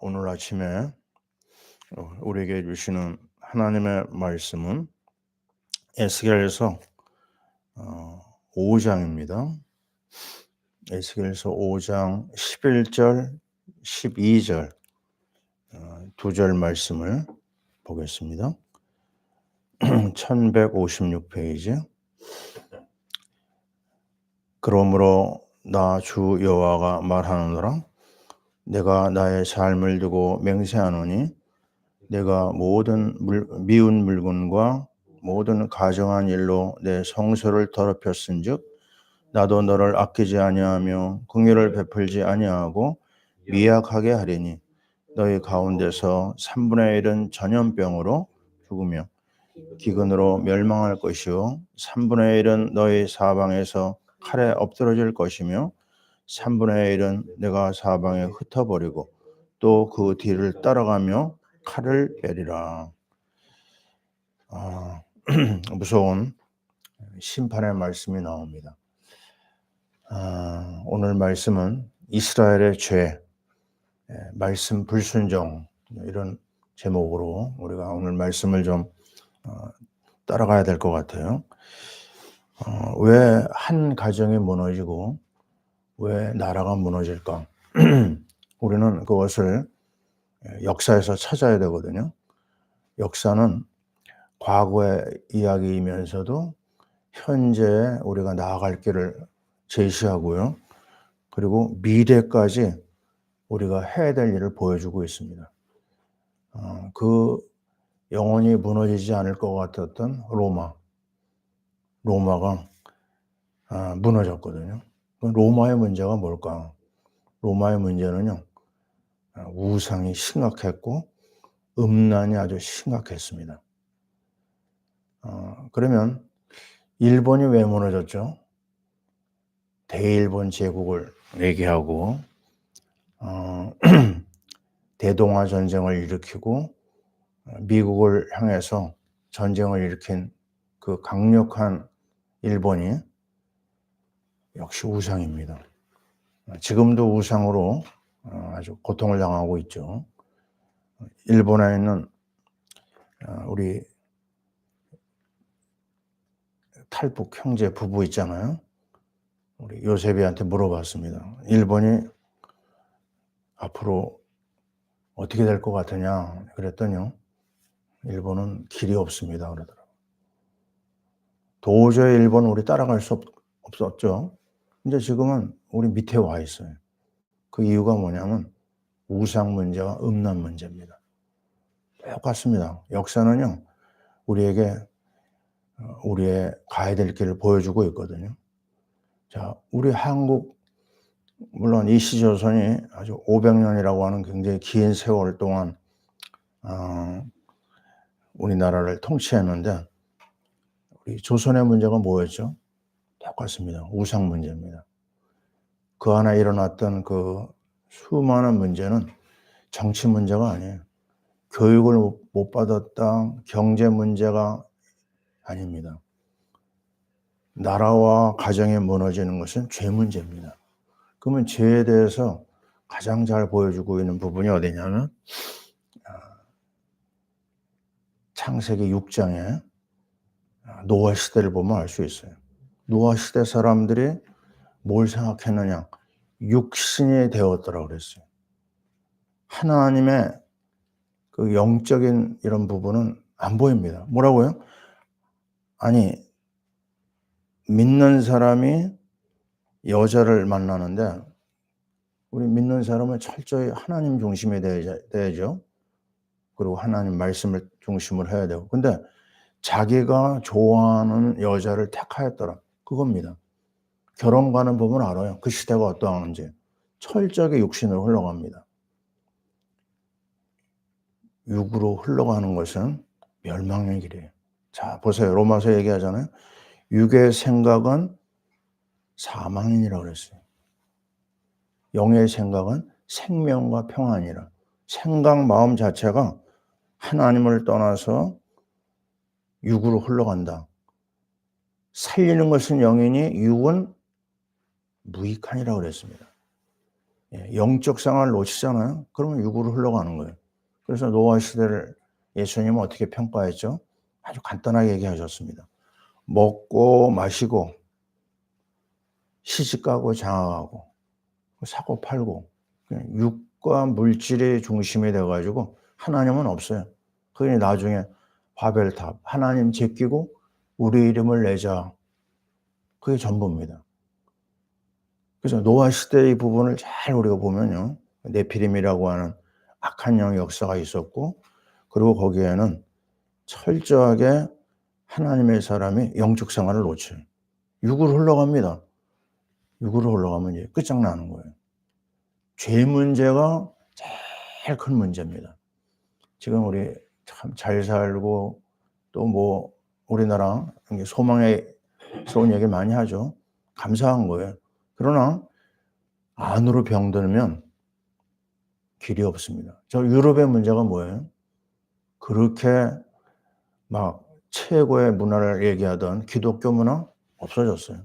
오늘 아침에 우리에게 주시는 하나님의 말씀은 에스겔서 5장입니다. 에스겔서 5장 11절, 12절 두 절 말씀을 보겠습니다. 1156페이지. 그러므로 나 주 여호와가 말하노라. 내가 나의 삶을 두고 맹세하노니 내가 모든 미운 물건과 모든 가정한 일로 내 성소를 더럽혔은즉 나도 너를 아끼지 아니하며 긍휼을 베풀지 아니하고 미약하게 하리니 너희 가운데서 3분의 1은 전염병으로 죽으며 기근으로 멸망할 것이요 3분의 1은 너희 사방에서 칼에 엎드러질 것이며 3분의 1은 내가 사방에 흩어버리고 또 그 뒤를 따라가며 칼을 빼리라. 무서운 심판의 말씀이 나옵니다. 오늘 말씀은 이스라엘의 죄, 말씀 불순종 이런 제목으로 우리가 오늘 말씀을 좀 따라가야 될 것 같아요. 왜 한 가정이 무너지고 왜 나라가 무너질까? 우리는 그것을 역사에서 찾아야 되거든요. 역사는 과거의 이야기이면서도 현재 우리가 나아갈 길을 제시하고요. 그리고 미래까지 우리가 해야 될 일을 보여주고 있습니다. 그 영원히 무너지지 않을 것 같았던 로마가 무너졌거든요. 로마의 문제가 뭘까? 로마의 문제는요. 우상이 심각했고 음란이 아주 심각했습니다. 그러면 일본이 왜 무너졌죠? 대일본 제국을 얘기하고 대동아 전쟁을 일으키고 미국을 향해서 전쟁을 일으킨 그 강력한 일본이 역시 우상입니다. 지금도 우상으로 아주 고통을 당하고 있죠. 일본에 있는 우리 탈북 형제 부부 있잖아요. 우리 요셉이한테 물어봤습니다. 일본이 앞으로 어떻게 될 것 같으냐 그랬더니요. 일본은 길이 없습니다 그러더라고요. 도저히 일본 우리 따라갈 수 없었죠. 근데 지금은 우리 밑에 와 있어요. 그 이유가 뭐냐면 우상 문제와 음란 문제입니다. 똑같습니다. 역사는요. 우리에게 우리의 가야 될 길을 보여주고 있거든요. 자, 우리 한국 물론 이시조선이 아주 500년이라고 하는 굉장히 긴 세월 동안 우리나라를 통치했는데 우리 조선의 문제가 뭐였죠? 똑같습니다. 우상 문제입니다. 그 안에 일어났던 그 수많은 문제는 정치 문제가 아니에요. 교육을 못 받았다, 경제 문제가 아닙니다. 나라와 가정이 무너지는 것은 죄 문제입니다. 그러면 죄에 대해서 가장 잘 보여주고 있는 부분이 어디냐면 창세기 6장에 노아 시대를 보면 알 수 있어요. 노아 시대 사람들이 뭘 생각했느냐? 육신이 되었더라 그랬어요. 하나님의 그 영적인 이런 부분은 안 보입니다. 뭐라고요? 아니, 믿는 사람이 여자를 만나는데 우리 믿는 사람은 철저히 하나님 중심이 되야죠. 그리고 하나님 말씀을 중심으로 해야 되고. 근데 자기가 좋아하는 여자를 택하였더라. 그겁니다. 결혼관을 보면 알아요. 그 시대가 어떠한지. 철저하게 육신으로 흘러갑니다. 육으로 흘러가는 것은 멸망의 길이에요. 자, 보세요. 로마서 얘기하잖아요. 육의 생각은 사망이라고 그랬어요. 영의 생각은 생명과 평안이라. 생각, 마음 자체가 하나님을 떠나서 육으로 흘러간다. 살리는 것은 영이니 육은 무익하니라고 그랬습니다. 영적 생활을 놓치잖아요. 그러면 육으로 흘러가는 거예요. 그래서 노아 시대를 예수님은 어떻게 평가했죠? 아주 간단하게 얘기하셨습니다. 먹고 마시고 시집가고 장가가고 사고 팔고 그냥 육과 물질의 중심이 돼 가지고 하나님은 없어요. 그게 나중에 바벨탑 하나님 제끼고 우리 이름을 내자. 그게 전부입니다. 그래서 노아 시대의 부분을 잘 우리가 보면요. 네피림이라고 하는 악한 영의 역사가 있었고 그리고 거기에는 철저하게 하나님의 사람이 영적 생활을 놓쳐요. 육으로 흘러갑니다. 육으로 흘러가면 이제 끝장나는 거예요. 죄 문제가 제일 큰 문제입니다. 지금 우리 참 잘 살고 또 뭐 우리나라 소망스러운 얘기 많이 하죠. 감사한 거예요. 그러나 안으로 병들면 길이 없습니다. 저 유럽의 문제가 뭐예요? 그렇게 막 최고의 문화를 얘기하던 기독교 문화 없어졌어요.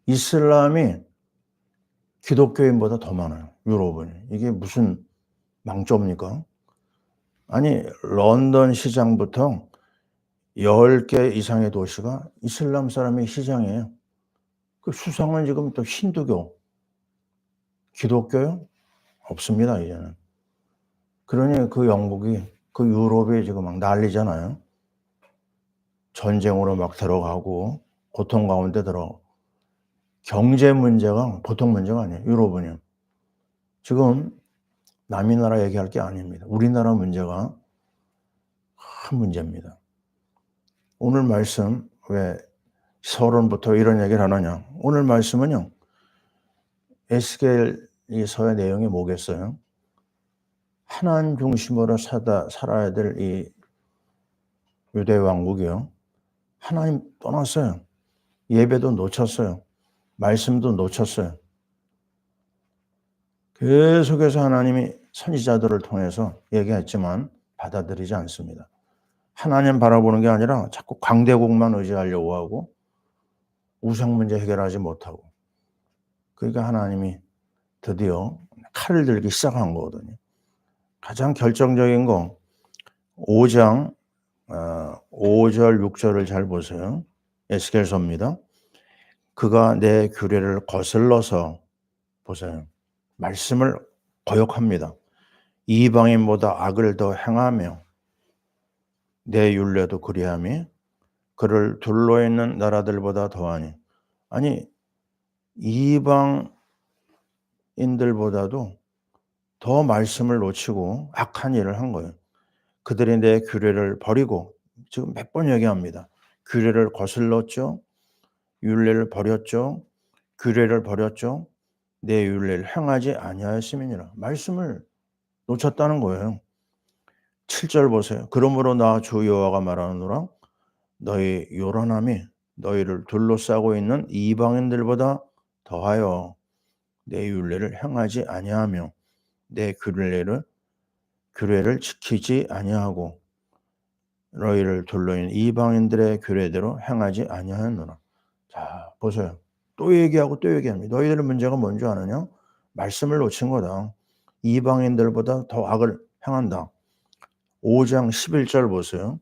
이슬람이 기독교인보다 더 많아요. 유럽은. 이게 무슨 망조입니까? 아니 런던 시장부터 10개 이상의 도시가 이슬람 사람의 시장이에요. 그 수상은 지금 또 힌두교, 기독교요? 없습니다 이제는. 그러니 그 영국이 그 유럽이 지금 막 난리잖아요. 전쟁으로 막 들어가고 고통 가운데 경제 문제가 보통 문제가 아니에요. 유럽은요. 지금 남의 나라 얘기할 게 아닙니다. 우리나라 문제가 큰 문제입니다. 오늘 말씀 왜 서론부터 이런 얘기를 하느냐. 오늘 말씀은요. 에스겔서의 내용이 뭐겠어요? 하나님 중심으로 살아야 될 이 유대 왕국이요. 하나님 떠났어요. 예배도 놓쳤어요. 말씀도 놓쳤어요. 계속해서 하나님이 선지자들을 통해서 얘기했지만 받아들이지 않습니다. 하나님 바라보는 게 아니라 자꾸 강대국만 의지하려고 하고 우상 문제 해결하지 못하고 그러니까 하나님이 드디어 칼을 들기 시작한 거거든요. 가장 결정적인 거 5장 5절 6절을 잘 보세요. 에스겔서입니다. 그가 내 규례를 거슬러서 보세요. 말씀을 거역합니다. 이방인보다 악을 더 행하며 내 율례도 그리하며 그를 둘러 있는 나라들보다 더하니 아니 이방인들보다도 더 말씀을 놓치고 악한 일을 한 거예요. 그들이 내 규례를 버리고 지금 몇 번 얘기합니다. 규례를 거슬렀죠. 율례를 버렸죠. 규례를 버렸죠. 내 율례를 행하지 아니하였음이니라. 말씀을 놓쳤다는 거예요. 7절 보세요. 그러므로 나 주 여호와가 말하노라 너희 요란함이 너희를 둘러싸고 있는 이방인들보다 더하여 내 율례를 행하지 아니하며 내 규례를 지키지 아니하고 너희를 둘러 있는 이방인들의 규례대로 행하지 아니하였노라. 자, 보세요. 또 얘기하고 또 얘기합니다. 너희들의 문제가 뭔지 아느냐? 말씀을 놓친 거다. 이방인들보다 더 악을 행한다. 5장 11절 보세요.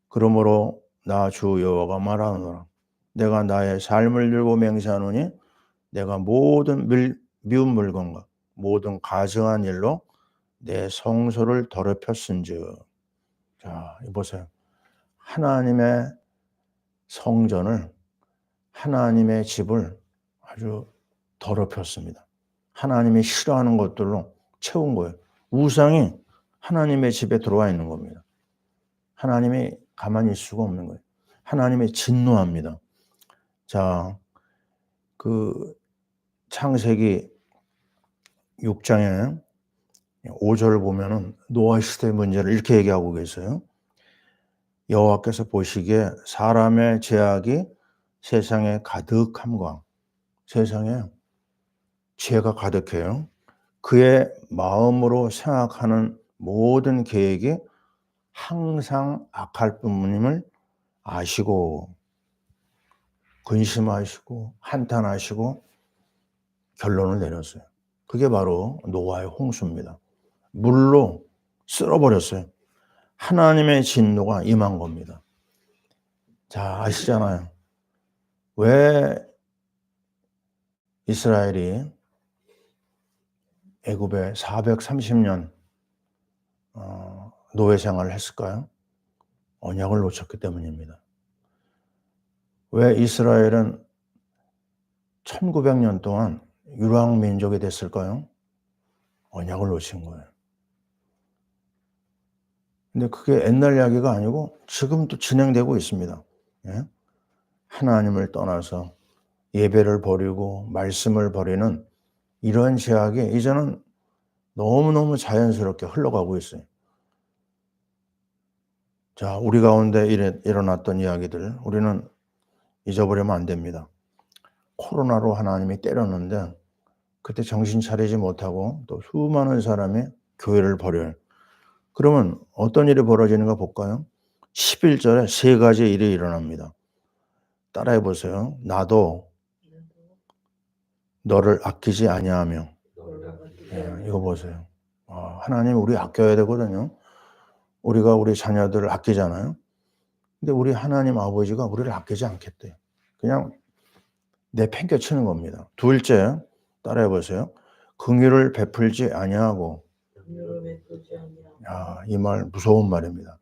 그러므로 나 주 여호와가 말하노라. 내가 나의 삶을 들고 맹세하노니 내가 모든 미운 물건과 모든 가증한 일로 내 성소를 더럽혔은즉. 자, 보세요. 하나님의 성전을 하나님의 집을 아주 더럽혔습니다. 하나님이 싫어하는 것들로 채운 거예요. 우상이 하나님의 집에 들어와 있는 겁니다. 하나님이 가만히 있을 수가 없는 거예요. 하나님이 진노합니다. 자, 그 창세기 6장에 5절을 보면은 노아 시대의 문제를 이렇게 얘기하고 계세요. 여호와께서 보시기에 사람의 죄악이 세상에 가득함과 세상에 죄가 가득해요. 그의 마음으로 생각하는 모든 계획이 항상 악할 뿐임을 아시고 근심하시고 한탄하시고 결론을 내렸어요. 그게 바로 노아의 홍수입니다. 물로 쓸어버렸어요. 하나님의 진노가 임한 겁니다. 자, 아시잖아요. 왜 이스라엘이 애굽에 430년 노예 생활을 했을까요? 언약을 놓쳤기 때문입니다. 왜 이스라엘은 1900년 동안 유랑민족이 됐을까요? 언약을 놓친 거예요. 근데 그게 옛날 이야기가 아니고 지금도 진행되고 있습니다. 예? 하나님을 떠나서 예배를 버리고 말씀을 버리는 이런 죄악이 이제는 너무너무 자연스럽게 흘러가고 있어요. 자, 우리 가운데 일어났던 이야기들 우리는 잊어버리면 안 됩니다. 코로나로 하나님이 때렸는데 그때 정신 차리지 못하고 또 수많은 사람이 교회를 버려요. 그러면 어떤 일이 벌어지는가 볼까요? 11절에 세 가지 일이 일어납니다. 따라해 보세요. 나도 너를 아끼지 아니하며. 예, 이거 보세요. 하나님 우리 아껴야 되거든요. 우리가 우리 자녀들을 아끼잖아요. 근데 우리 하나님 아버지가 우리를 아끼지 않겠대요. 그냥 내팽개치는 겁니다. 둘째, 따라해 보세요. 긍휼을 베풀지 아니하고. 이 말 무서운 말입니다.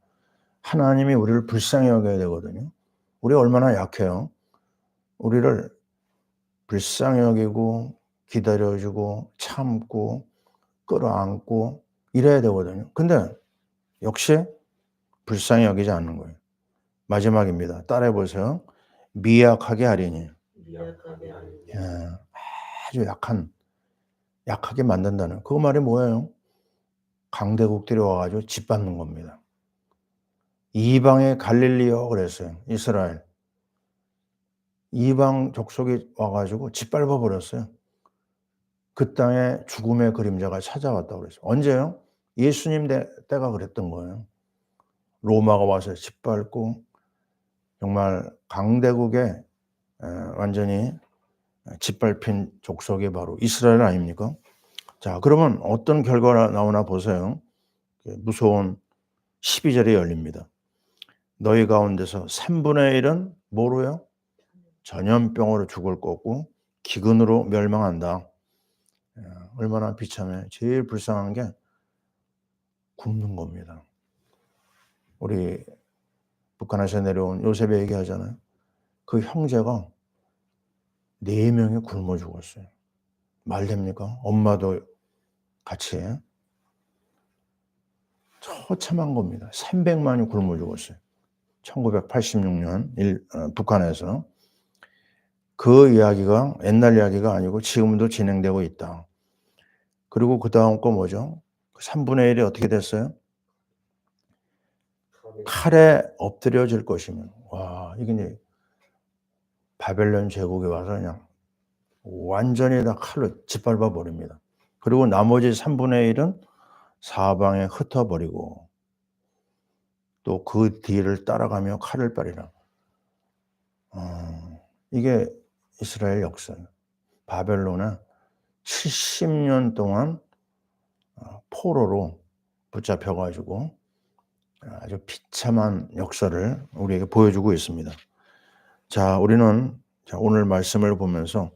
하나님이 우리를 불쌍히 여겨야 되거든요. 우리 얼마나 약해요. 우리를 불쌍히 여기고 기다려주고 참고 끌어안고 이래야 되거든요. 근데 역시 불쌍히 여기지 않는 거예요. 마지막입니다. 따라해 보세요. 미약하게 하리니. 예, 아주 약하게 만든다는 그 말이 뭐예요? 강대국들이 와가지고 짓밟는 겁니다. 이방의 갈릴리요 그랬어요. 이스라엘. 이방 족속이 와가지고 짓밟아 버렸어요. 그 땅에 죽음의 그림자가 찾아왔다고 그랬어요. 언제요? 예수님 때가 그랬던 거예요. 로마가 와서 짓밟고 정말 강대국의 완전히 짓밟힌 족속이 바로 이스라엘 아닙니까? 자, 그러면 어떤 결과가 나오나 보세요. 무서운 12절이 열립니다. 너희 가운데서 3분의 1은 뭐로요? 전염병으로 죽을 거고 기근으로 멸망한다. 얼마나 비참해. 제일 불쌍한 게 굶는 겁니다. 우리 북한에서 내려온 요셉이 얘기하잖아요. 그 형제가 4명이 굶어 죽었어요. 말 됩니까? 엄마도 같이. 처참한 겁니다. 300만이 굶어 죽었어요. 1986년 북한에서. 그 이야기가 옛날 이야기가 아니고 지금도 진행되고 있다. 그리고 그 다음 거 뭐죠? 3분의 1이 어떻게 됐어요? 칼에 엎드려질 것이면. 와, 이게 이제 바벨론 제국이 와서 그냥 완전히 다 칼로 짓밟아 버립니다. 그리고 나머지 3분의 1은 사방에 흩어버리고 또 그 뒤를 따라가며 칼을 빨이라. 이게 이스라엘 역사예요. 바벨론에 70년 동안 포로로 붙잡혀가지고 아주 비참한 역사를 우리에게 보여주고 있습니다. 자, 우리는 오늘 말씀을 보면서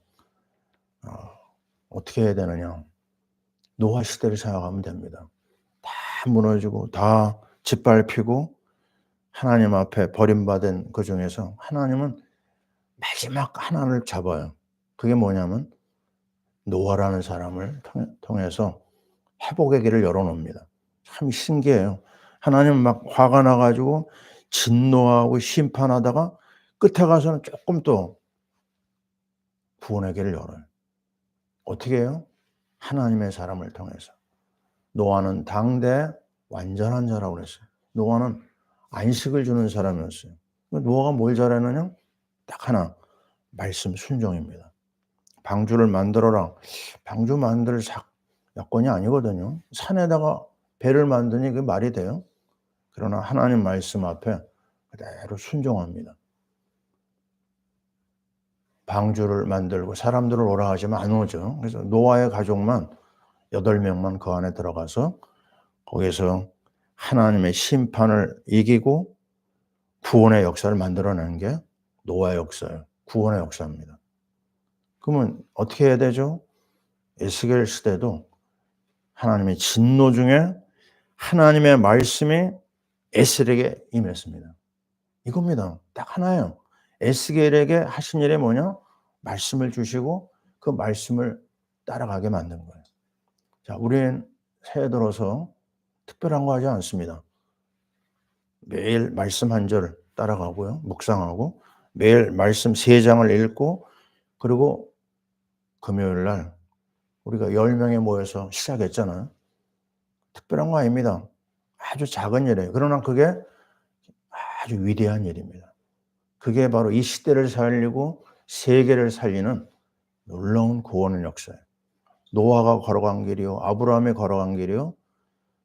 어떻게 해야 되느냐. 노아 시대를 생각하면 됩니다. 다 무너지고 다 짓밟히고 하나님 앞에 버림받은 그 중에서 하나님은 마지막 하나를 잡아요. 그게 뭐냐면 노아라는 사람을 통해서 회복의 길을 열어놓습니다. 참 신기해요. 하나님 막 화가 나가지고 진노하고 심판하다가 끝에 가서는 조금 또 구원의 길을 열어요. 어떻게 해요? 하나님의 사람을 통해서. 노아는 당대 완전한 자라고 그랬어요. 노아는 안식을 주는 사람이었어요. 노아가 뭘 잘했느냐? 딱 하나, 말씀 순종입니다. 방주를 만들어라. 방주 만들 약건이 아니거든요. 산에다가 배를 만드니 그게 말이 돼요? 그러나 하나님 말씀 앞에 그대로 순종합니다. 방주를 만들고 사람들을 오라 하지만 안 오죠. 그래서 노아의 가족만 8명만 그 안에 들어가서 거기서 하나님의 심판을 이기고 구원의 역사를 만들어내는 게 노아의 역사예요. 구원의 역사입니다. 그러면 어떻게 해야 되죠? 에스겔 시대도 하나님의 진노 중에 하나님의 말씀이 에스겔에게 임했습니다. 이겁니다. 딱 하나예요. 에스겔에게 하신 일이 뭐냐? 말씀을 주시고 그 말씀을 따라가게 만든 거예요. 자, 우리는 새해 들어서 특별한 거 하지 않습니다. 매일 말씀 한 절 따라가고요. 묵상하고 매일 말씀 3장을 읽고 그리고 금요일 날 우리가 10명에 모여서 시작했잖아요. 특별한 거 아닙니다. 아주 작은 일이에요. 그러나 그게 아주 위대한 일입니다. 그게 바로 이 시대를 살리고 세계를 살리는 놀라운 구원의 역사예요. 노아가 걸어간 길이요, 아브라함이 걸어간 길이요,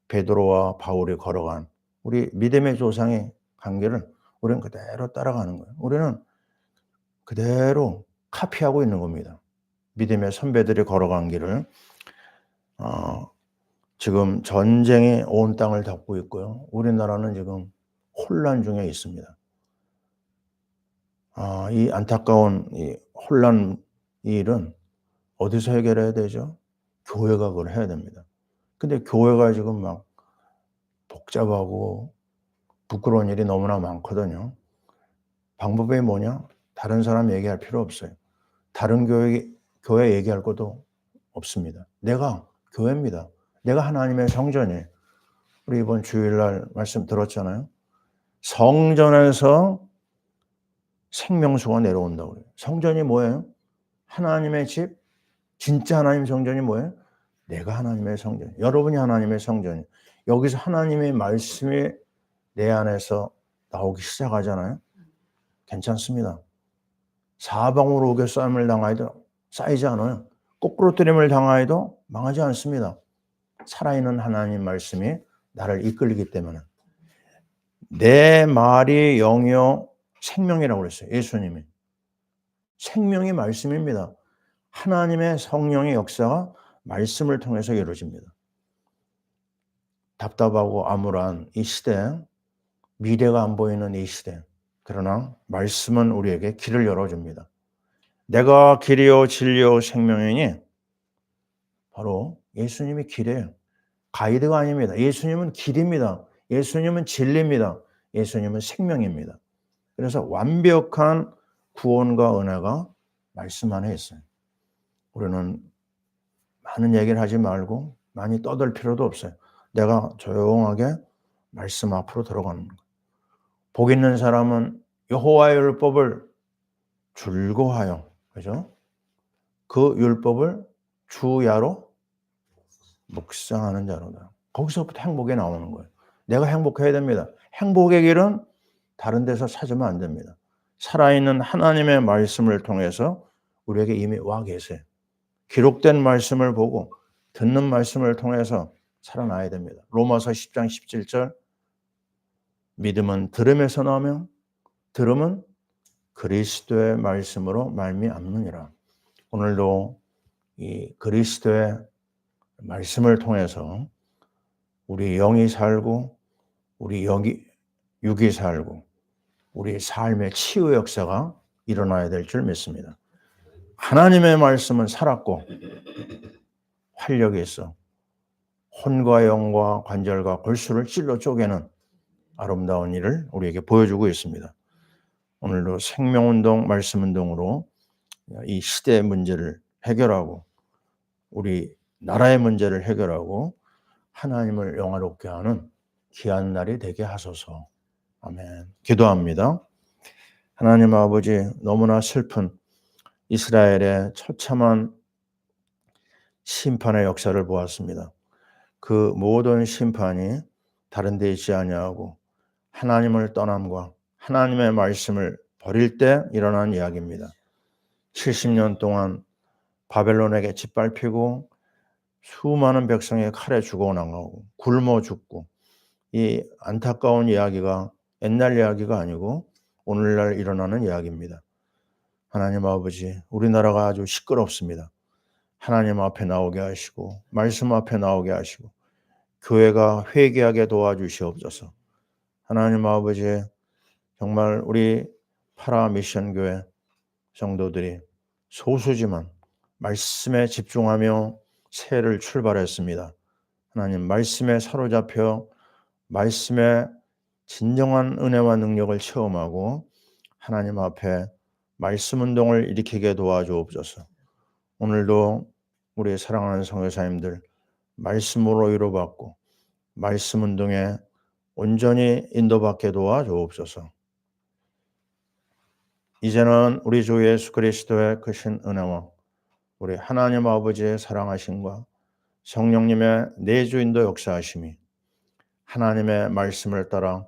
베드로와 바울이 걸어간 우리 믿음의 조상의 간 길을 우리는 그대로 따라가는 거예요. 우리는 그대로 카피하고 있는 겁니다. 믿음의 선배들이 걸어간 길을. 지금 전쟁이 온 땅을 덮고 있고요. 우리나라는 지금 혼란 중에 있습니다. 이 안타까운 이 혼란 일은 어디서 해결해야 되죠? 교회가 그걸 해야 됩니다. 근데 교회가 지금 막 복잡하고 부끄러운 일이 너무나 많거든요. 방법이 뭐냐? 다른 사람 얘기할 필요 없어요. 다른 교회 얘기할 것도 없습니다. 내가 교회입니다. 내가 하나님의 성전이에요. 우리 이번 주일날 말씀 들었잖아요. 성전에서 생명수가 내려온다고 그래요. 성전이 뭐예요? 하나님의 집. 진짜 하나님 성전이 뭐예요? 내가 하나님의 성전. 여러분이 하나님의 성전이에요. 여기서 하나님의 말씀이 내 안에서 나오기 시작하잖아요. 괜찮습니다. 사방으로 우겨싸임을 당하여도 쌓이지 않아요. 거꾸로 뜨림을 당하여도 망하지 않습니다. 살아있는 하나님 말씀이 나를 이끌기 때문에. 내 말이 영이요 생명이라고 그랬어요. 예수님이. 생명이 말씀입니다. 하나님의 성령의 역사가 말씀을 통해서 이루어집니다. 답답하고 암울한 이 시대, 미래가 안 보이는 이 시대. 그러나 말씀은 우리에게 길을 열어줍니다. 내가 길이요 진리요 생명이니 바로 예수님이 길이에요. 가이드가 아닙니다. 예수님은 길입니다. 예수님은 진리입니다. 예수님은 생명입니다. 그래서 완벽한 구원과 은혜가 말씀 안에 있어요. 우리는 많은 얘기를 하지 말고 많이 떠들 필요도 없어요. 내가 조용하게 말씀 앞으로 들어가는 거예요. 복 있는 사람은 여호와의 율법을 즐거워하여, 그죠? 그 율법을 주야로 묵상하는 자로다. 거기서부터 행복이 나오는 거예요. 내가 행복해야 됩니다. 행복의 길은 다른 데서 찾으면 안 됩니다. 살아있는 하나님의 말씀을 통해서 우리에게 이미 와 계세요. 기록된 말씀을 보고 듣는 말씀을 통해서 살아나야 됩니다. 로마서 10장 17절 믿음은 들음에서 나오며 들음은 그리스도의 말씀으로 말미암느니라. 오늘도 이 그리스도의 말씀을 통해서 우리 영이 살고 우리 육이 살고 우리 삶의 치유 역사가 일어나야 될 줄 믿습니다. 하나님의 말씀은 살았고 활력이 있어 혼과 영과 관절과 골수를 찔러 쪼개는 아름다운 일을 우리에게 보여주고 있습니다. 오늘도 생명운동, 말씀운동으로 이 시대의 문제를 해결하고 우리 나라의 문제를 해결하고 하나님을 영화롭게 하는 귀한 날이 되게 하소서. 아멘. 기도합니다. 하나님 아버지, 너무나 슬픈 이스라엘의 처참한 심판의 역사를 보았습니다. 그 모든 심판이 다른 데 있지 아니하고 하나님을 떠남과 하나님의 말씀을 버릴 때 일어난 이야기입니다. 70년 동안 바벨론에게 짓밟히고 수많은 백성이 칼에 죽어나가고 굶어 죽고 이 안타까운 이야기가 옛날 이야기가 아니고 오늘날 일어나는 이야기입니다. 하나님 아버지, 우리나라가 아주 시끄럽습니다. 하나님 앞에 나오게 하시고 말씀 앞에 나오게 하시고 교회가 회개하게 도와주시옵소서. 하나님 아버지, 정말 우리 파라 미션 교회 성도들이 소수지만 말씀에 집중하며 새해를 출발했습니다. 하나님 말씀에 사로잡혀 말씀의 진정한 은혜와 능력을 체험하고 하나님 앞에 말씀 운동을 일으키게 도와주옵소서. 오늘도 우리 사랑하는 선교사님들 말씀으로 위로받고 말씀 운동에 온전히 인도받게 도와주옵소서. 이제는 우리 주 예수 그리스도의 크신 은혜와 우리 하나님 아버지의 사랑하심과 성령님의 내주인도 역사하심이 하나님의 말씀을 따라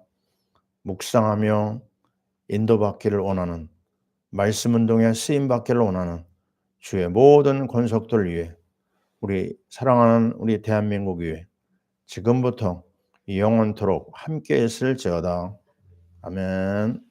묵상하며 인도받기를 원하는 말씀 운동에 쓰임받기를 원하는 주의 모든 권속들 위해 우리 사랑하는 우리 대한민국 위해 지금부터 영원토록 함께 있을지어다. 아멘.